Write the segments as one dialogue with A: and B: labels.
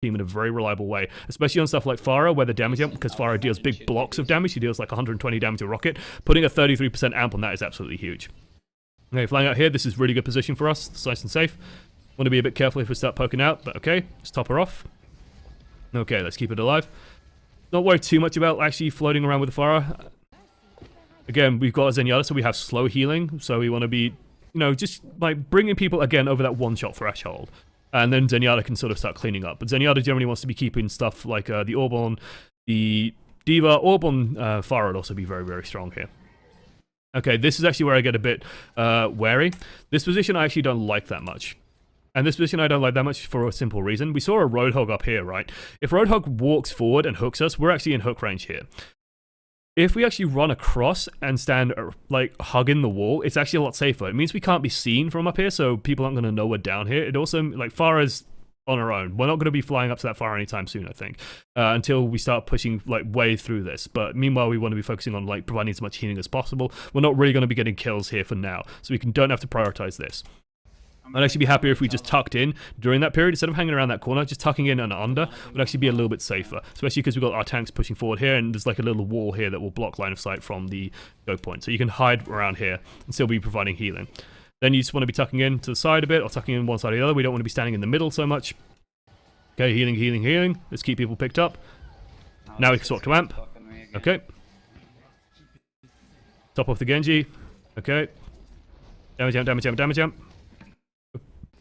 A: team in a very reliable way, especially on stuff like Pharah, where the damage amp, because Pharah deals big blocks of damage, he deals like 120 damage a rocket. Putting a 33% amp on that is absolutely huge. Okay, flying out here, this is really good position for us. It's nice and safe. Want to be a bit careful if we start poking out, but okay, let's top her off. Okay, let's keep it alive. Not worry too much about actually floating around with the Pharah. Again, we've got a Zenyatta, so we have slow healing, so we want to be, you know, just like bringing people again over that one-shot threshold. And then Zenyatta can sort of start cleaning up. But Zenyatta generally wants to be keeping stuff like the Orborn, the Diva. Orborn Pharah would also be very, very strong here. Okay, this is actually where I get a bit wary. This position I actually don't like that much. And this position I don't like that much for a simple reason. We saw a Roadhog up here, right? If Roadhog walks forward and hooks us, we're actually in hook range here. If we actually run across and stand, like, hugging the wall, it's actually a lot safer. It means we can't be seen from up here, so people aren't going to know we're down here. It also, like, Farah's on her own. We're not going to be flying up to that far anytime soon, I think, until we start pushing, like, way through this. But meanwhile, we want to be focusing on, like, providing as much healing as possible. We're not really going to be getting kills here for now, so we don't have to prioritize this. I'd actually be happier if we just tucked in during that period instead of hanging around that corner. Just tucking in and under would actually be a little bit safer, especially because we've got our tanks pushing forward here, and there's like a little wall here that will block line of sight from the choke point. So you can hide around here and still be providing healing. Then you just want to be tucking in to the side a bit, or tucking in one side or the other. We don't want to be standing in the middle so much. Okay, healing, healing, healing. Let's keep people picked up. Now we can swap to amp. Okay. Top off the Genji. Okay. Damage amp, damage amp, damage amp.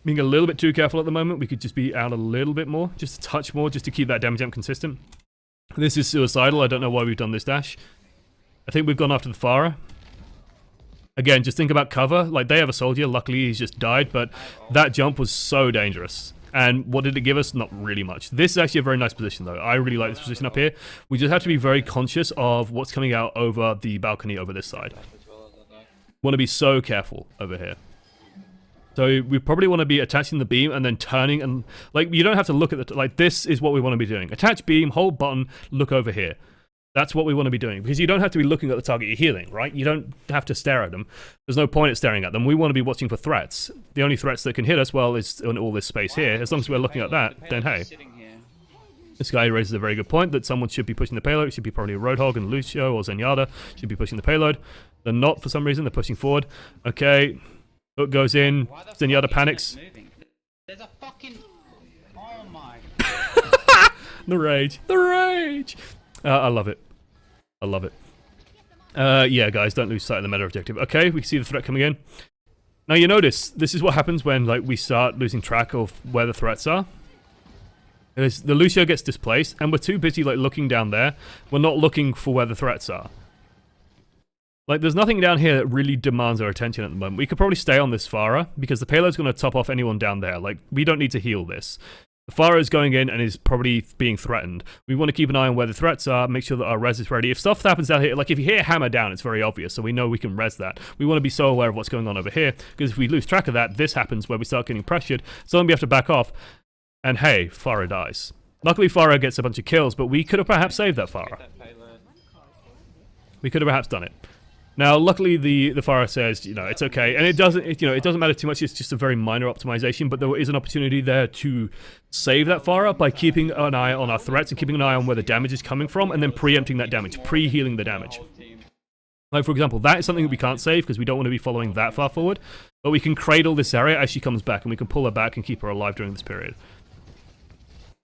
A: Being a little bit too careful at the moment. We could just be out a little bit more, just a touch more, just to keep that damage amp consistent. This is suicidal. I don't know why we've done this dash. I think we've gone after the Pharah. Again, just think about cover. Like, they have a soldier. Luckily, he's just died, but that jump was so dangerous. And what did it give us? Not really much. This is actually a very nice position, though. I really like this position up here. We just have to be very conscious of what's coming out over the balcony over this side. Want to be so careful over here. So we probably want to be attaching the beam and then turning, and like, you don't have to look at the, like, this is what we want to be doing. Attach beam, hold button, look over here. That's what we want to be doing, because you don't have to be looking at the target you're healing, right? You don't have to stare at them. There's no point at staring at them. We want to be watching for threats. The only threats that can hit us, well, is in all this space here. As long as we're looking at that, then hey. This guy raises a very good point that someone should be pushing the payload. It should be probably a Roadhog and Lucio or Zenyatta should be pushing the payload. They're not for some reason. They're pushing forward. Okay. Hook goes in. Zenyatta panics.
B: There's a fucking... Oh my...
A: The rage. The rage. I love it. I love it. Yeah, guys, don't lose sight of the meta objective. Okay, we can see the threat coming in. Now, you notice, this is what happens when, like, we start losing track of where the threats are. The Lucio gets displaced, and we're too busy, like, looking down there. We're not looking for where the threats are. Like, there's nothing down here that really demands our attention at the moment. We could probably stay on this Pharah, because the payload's going to top off anyone down there. Like, we don't need to heal this. The Pharah is going in and is probably being threatened. We want to keep an eye on where the threats are, make sure that our res is ready. If stuff happens down here, like if you hear hammer down, it's very obvious, so we know we can res that. We want to be so aware of what's going on over here, because if we lose track of that, this happens where we start getting pressured, so then we have to back off, and hey, Pharah dies. Luckily, Pharah gets a bunch of kills, but we could have perhaps saved that Pharah. We could have perhaps done it. Now, luckily, the Pharah says, you know, it's okay, and it doesn't matter too much. It's just a very minor optimization, but there is an opportunity there to save that Pharah by keeping an eye on our threats and keeping an eye on where the damage is coming from, and then preempting that damage, pre-healing the damage. Like, for example, that is something that we can't save because we don't want to be following that far forward, but we can cradle this area as she comes back, and we can pull her back and keep her alive during this period.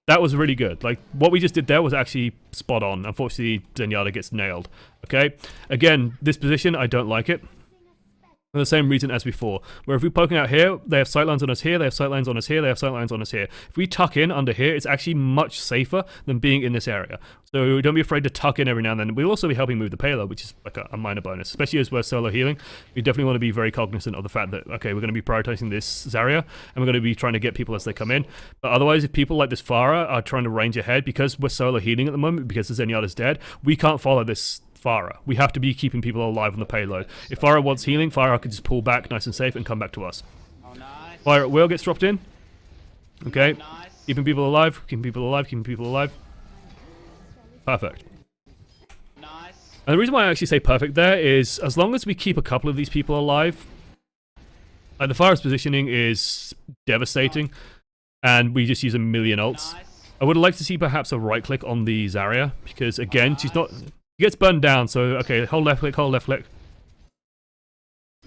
A: That was really good. Like, what we just did there was actually spot on. Unfortunately, Zenyatta gets nailed. Okay? Again, this position, I don't like it. For the same reason as before. Where if we're poking out here, they have sightlines on us here, they have sightlines on us here, they have sightlines on us here. If we tuck in under here, it's actually much safer than being in this area. So don't be afraid to tuck in every now and then. We'll also be helping move the payload, which is like a minor bonus. Especially as we're solo healing. We definitely want to be very cognizant of the fact that, okay, we're going to be prioritizing this Zarya, and we're going to be trying to get people as they come in. But otherwise, if people like this Pharah are trying to range ahead, because we're solo healing at the moment, because the Zenyatta's dead, we can't follow this Pharah. We have to be keeping people alive on the payload. If Pharah wants healing, Pharah can just pull back nice and safe and come back to us.
B: Oh, nice.
A: Fire at will gets dropped in. Okay.
B: Nice.
A: Keeping people alive, keeping people alive, keeping people alive. Perfect.
B: Nice.
A: And the reason why I actually say perfect there is, as long as we keep a couple of these people alive, like the Pharah's positioning is devastating, and we just use a million ults.
B: Nice.
A: I would like to see perhaps a right click on the Zarya, because again, she's not... She gets burned down, so okay, hold left click, hold left click.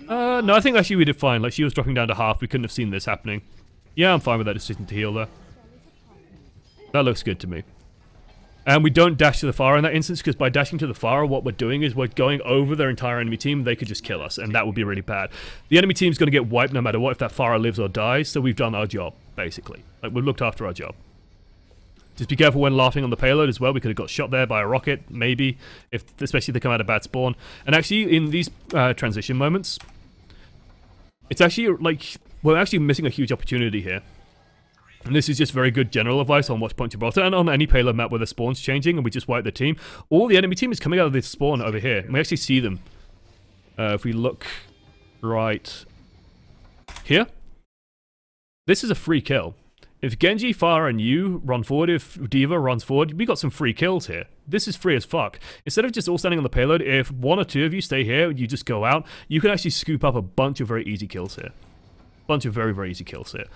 A: No, I think actually we did fine. Like, she was dropping down to half, we couldn't have seen this happening. Yeah, I'm fine with that decision to heal there. That looks good to me. And we don't dash to the Pharah in that instance, because by dashing to the Pharah, what we're doing is we're going over their entire enemy team. They could just kill us, and that would be really bad. The enemy team's going to get wiped no matter what if that Pharah lives or dies, so we've done our job, basically. Like, we've looked after our job. Just be careful when laughing on the payload as well. We could have got shot there by a rocket, maybe, especially if they come out of bad spawn. And actually, in these transition moments, it's actually like we're actually missing a huge opportunity here. And this is just very good general advice on Watchpoint Gibraltar and on any payload map where the spawn's changing and we just wipe the team. All the enemy team is coming out of this spawn over here, and we actually see them. If we look right here, this is a free kill. If Genji, Pharah, and you run forward, if D.Va runs forward, we got some free kills here. This is free as fuck. Instead of just all standing on the payload, if one or two of you stay here, you just go out, you can actually scoop up a bunch of very easy kills here. Bunch of very, very easy kills here.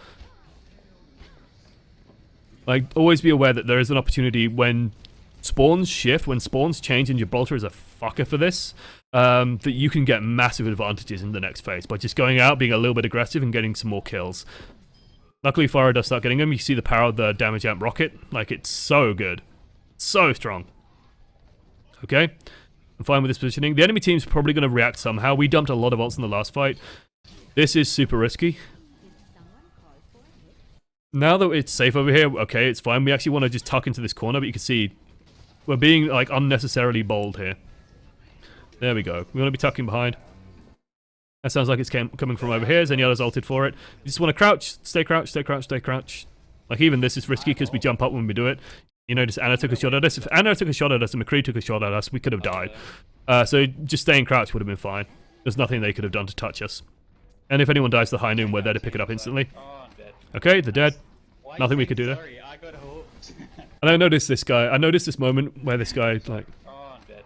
A: Like, always be aware that there is an opportunity when spawns shift, when spawns change, and Gibraltar is a fucker for this, that you can get massive advantages in the next phase by just going out, being a little bit aggressive, and getting some more kills. Luckily, Pharah does start getting them. You see the power of the damage amp rocket. Like, it's so good. So strong. Okay. I'm fine with this positioning. The enemy team's probably going to react somehow. We dumped a lot of ults in the last fight. This is super risky. Now that it's safe over here, okay, it's fine. We actually want to just tuck into this corner, but you can see we're being, like, unnecessarily bold here. There we go. We want to be tucking behind. That sounds like it's coming from over here. Zenyatta's ulted for it. You just want to crouch, stay crouch, stay crouch, stay crouch. Like, even this is risky because we jump up when we do it. You notice Anna took a shot at us. If Anna took a shot at us and McCree took a shot at us, we could have died. So just staying crouched would have been fine. There's nothing they could have done to touch us. And if anyone dies to the high noon, we're there to pick it up instantly. Okay, they're dead. Nothing we could do there.
B: Sorry, I got hooked.
A: And I noticed this guy. I noticed this moment where this guy, like...
B: Oh, I'm dead.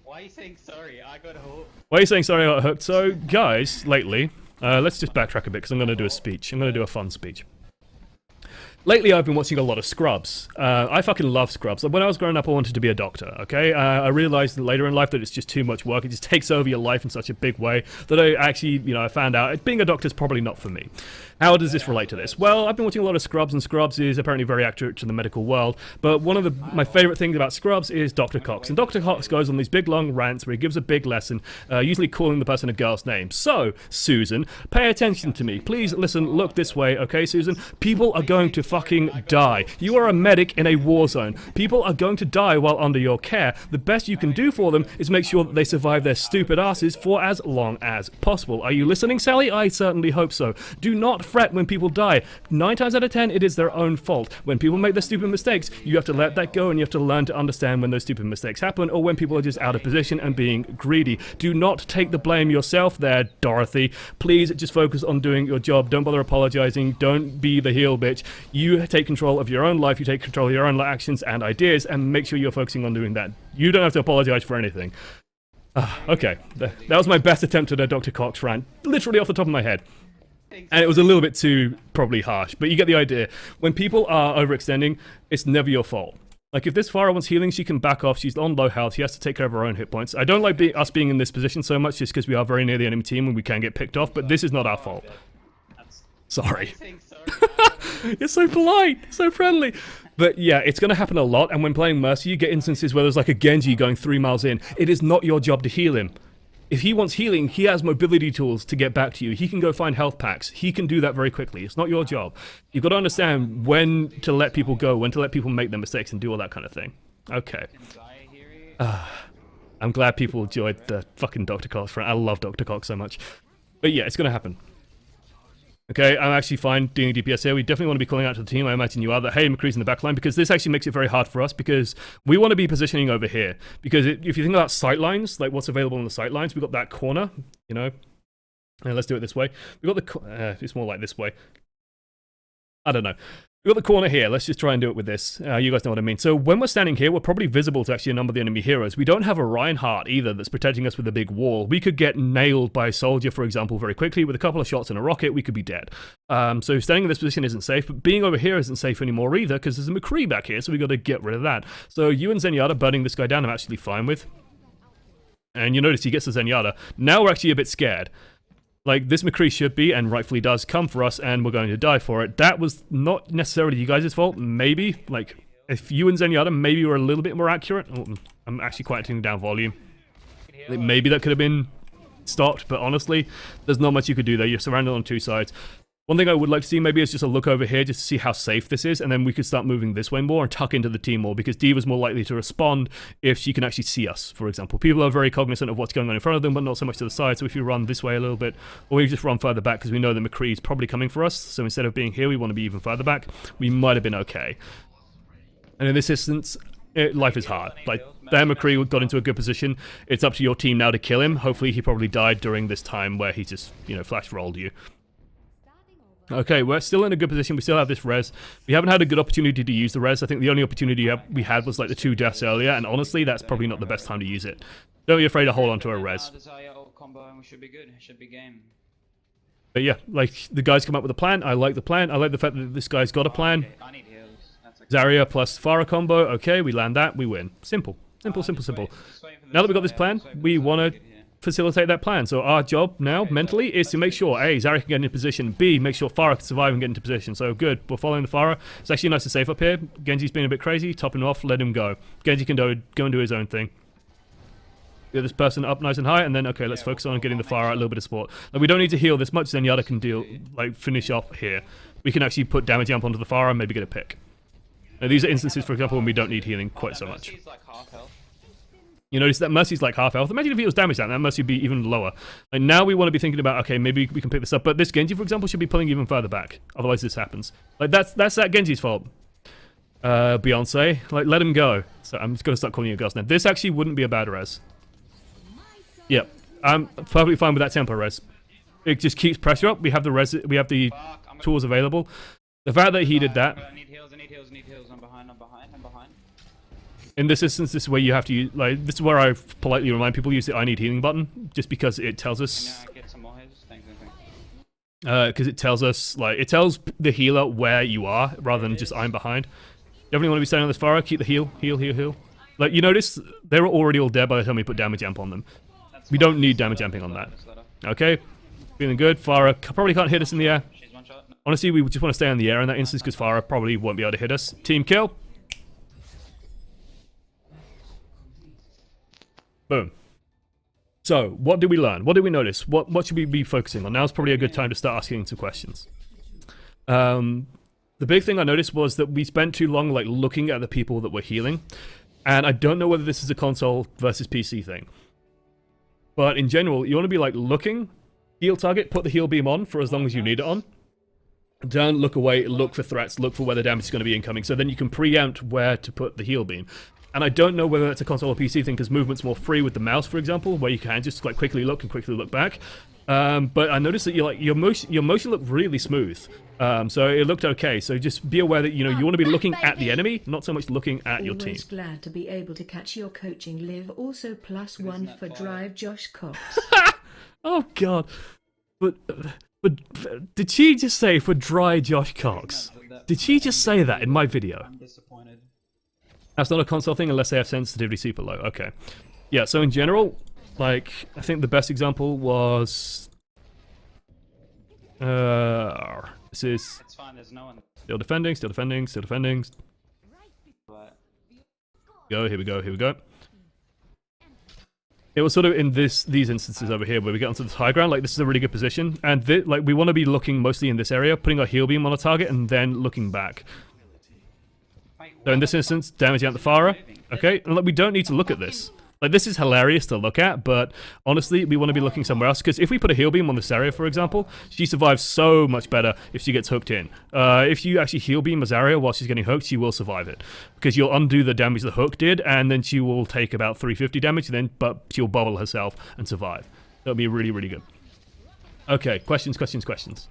B: Why are you saying sorry? I got hooked.
A: Why are you saying sorry I got hooked? So, guys, lately, let's just backtrack a bit because I'm going to do a speech. I'm going to do a fun speech. Lately, I've been watching a lot of Scrubs. I fucking love Scrubs. When I was growing up, I wanted to be a doctor, okay? I realized later in life that it's just too much work. It just takes over your life in such a big way that I actually, I found out being a doctor is probably not for me. How does this relate to this? Well, I've been watching a lot of Scrubs, and Scrubs is apparently very accurate to the medical world, but one of my favorite things about Scrubs is Dr. Cox. And Dr. Cox goes on these big, long rants where he gives a big lesson, usually calling the person a girl's name. So, Susan, pay attention to me. Please listen, look this way, okay, Susan? People are going to fucking die. You are a medic in a war zone. People are going to die while under your care. The best you can do for them is make sure that they survive their stupid asses for as long as possible. Are you listening, Sally? I certainly hope so. Do not fret when people die. 9 times out of 10, it is their own fault. When people make their stupid mistakes, you have to let that go and you have to learn to understand when those stupid mistakes happen or when people are just out of position and being greedy. Do not take the blame yourself there, Dorothy. Please just focus on doing your job. Don't bother apologizing. Don't be the heel bitch. You take control of your own life. You take control of your own actions and ideas and make sure you're focusing on doing that. You don't have to apologize for anything. Okay. That was my best attempt at a Dr. Cox rant. Literally off the top of my head. And it was a little bit too probably harsh, but you get the idea. When people are overextending, it's never your fault. Like, if this Pharah wants healing, she can back off. She's on low health. She has to take care of her own hit points. I don't like us being in this position so much just because we are very near the enemy team and we can get picked off, but this is not our fault. Sorry. You're so polite, so friendly. But yeah, it's going to happen a lot, and when playing Mercy, you get instances where there's like a Genji going 3 miles in. It is not your job to heal him. If he wants healing, he has mobility tools to get back to you. He can go find health packs. He can do that very quickly. It's not your job. You've got to understand when to let people go, when to let people make their mistakes and do all that kind of thing. Okay. I'm glad people enjoyed the fucking Dr. Cox front. I love Dr. Cox so much. But yeah, it's going to happen. Okay, I'm actually fine doing DPS here. We definitely want to be calling out to the team. I imagine you are. That hey, McCree's in the backline, because this actually makes it very hard for us because we want to be positioning over here. Because if you think about sight lines, like what's available on the sight lines, we've got that corner, and let's do it this way. We've got the, it's more like this way. I don't know. We've got the corner here. Let's just try and do it with this. You guys know what I mean. So when we're standing here, we're probably visible to actually a number of the enemy heroes. We don't have a Reinhardt either that's protecting us with a big wall. We could get nailed by a soldier, for example, very quickly. With a couple of shots and a rocket, we could be dead. So standing in this position isn't safe, but being over here isn't safe anymore either because there's a McCree back here, so we got to get rid of that. So you and Zenyatta burning this guy down, I'm actually fine with. And you notice he gets the Zenyatta. Now we're actually a bit scared. Like, this McCree should be, and rightfully does, come for us, and we're going to die for it. That was not necessarily you guys' fault. Maybe, like, if you and Zenyatta maybe were a little bit more accurate. Oh, I'm actually quite tuning down volume. Like, maybe that could have been stopped, but honestly, there's not much you could do there. You're surrounded on two sides. One thing I would like to see maybe is just a look over here just to see how safe this is, and then we could start moving this way more and tuck into the team more, because D.Va's more likely to respond if she can actually see us, for example. People are very cognizant of what's going on in front of them, but not so much to the side, so if you run this way a little bit, or we just run further back, because we know that McCree's probably coming for us, so instead of being here, we want to be even further back, we might have been okay. And in this instance, life is hard. Like, there McCree got into a good position. It's up to your team now to kill him. Hopefully he probably died during this time where he just, you know, flash rolled you. Okay, we're still in a good position. We still have this res. We haven't had a good opportunity to use the res. I think the only opportunity we had was like the 2 deaths earlier, and honestly, that's probably not the best time to use it. Don't be afraid to hold on to a res. But yeah, like, the guys come up with a plan. I like the plan. I like the fact that this guy's got a plan. Zarya plus Pharah combo. Okay, we land that. We win. Simple. Simple, simple, simple. Now that we've got this plan, we want to facilitate that plan. So our job now, mentally, is to make sure, A, Zarya can get into position, B, make sure Pharah can survive and get into position. So good, we're following the Pharah. It's actually nice and safe up here. Genji's been a bit crazy, top him off, let him go. Genji can go and do his own thing. Get this person up nice and high, and then, okay, let's focus on getting the Pharah a little bit of support. Like, we don't need to heal this much, Zenyatta can deal, like, finish up here. We can actually put damage jump onto the Pharah and maybe get a pick. Now, these are instances, for example, when we don't need healing quite so much. You notice that Mercy's like half health. Imagine if he was damaged that Mercy would be even lower. Like, now we want to be thinking about, okay, maybe we can pick this up. But this Genji, for example, should be pulling even further back. Otherwise this happens. Like, that's that Genji's fault. Beyonce, like, let him go. So I'm just going to start calling you girls now. This actually wouldn't be a bad res. Yep. I'm perfectly fine with that tempo res. It just keeps pressure up. We have the res. We have the tools available. The fact that he did that.
B: I need heals. I'm behind.
A: In this instance, this is where you have to use, like, this is where I politely remind people to use the I need healing button, just because it tells us, because it tells us, like, it tells the healer where you are, rather than just I'm behind. Definitely want to be staying on this Pharah, keep the heal. Like, you notice, they were already all dead by the time we put damage amp on them. We don't need damage amping on that. Okay, feeling good. Pharah probably can't hit us in the air. Honestly, we just want to stay in the air in that instance, because Pharah probably won't be able to hit us. Team kill. Boom. So, what did we learn? What did we notice? What should we be focusing on? Now's probably a good time to start asking some questions. The big thing I noticed was that we spent too long, like, looking at the people that were healing. And I don't know whether this is a console versus PC thing. But in general, you want to be, like, looking, heal target, put the heal beam on for as long as you need it on. Don't look away, look for threats, look for where the damage is going to be incoming. So then you can preempt where to put the heal beam. And I don't know whether that's a console or PC thing, because movement's more free with the mouse, for example, where you can just, like, quickly look and quickly look back. But I noticed that your motion looked really smooth. So it looked okay. So just be aware that, you know, you want to be looking at the enemy, not so much looking at your team.
C: Always glad to be able to catch your coaching live. Also +1 for drive Josh Cox.
A: Oh god. But did she just say for dry Josh Cox? Did she just say that in my video?
B: I'm disappointed.
A: That's not a console thing unless they have sensitivity super low. Okay. Yeah, so in general, like, I think the best example was... this is...
B: It's fine, there's no one.
A: Still defending. Go, here we go. It was sort of in these instances over here where we get onto the high ground, like, this is a really good position. And, like, we want to be looking mostly in this area, putting our heal beam on a target, and then looking back. So in this instance, damaging out the Pharah. Okay, and like, we don't need to look at this. Like, this is hilarious to look at, but honestly, we want to be looking somewhere else. Because if we put a heal beam on this area, for example, she survives so much better if she gets hooked in. If you actually heal beam a Zarya while she's getting hooked, she will survive it. Because you'll undo the damage the hook did, and then she will take about 350 damage, but she'll bubble herself and survive. That'll be really, really good. Okay, questions.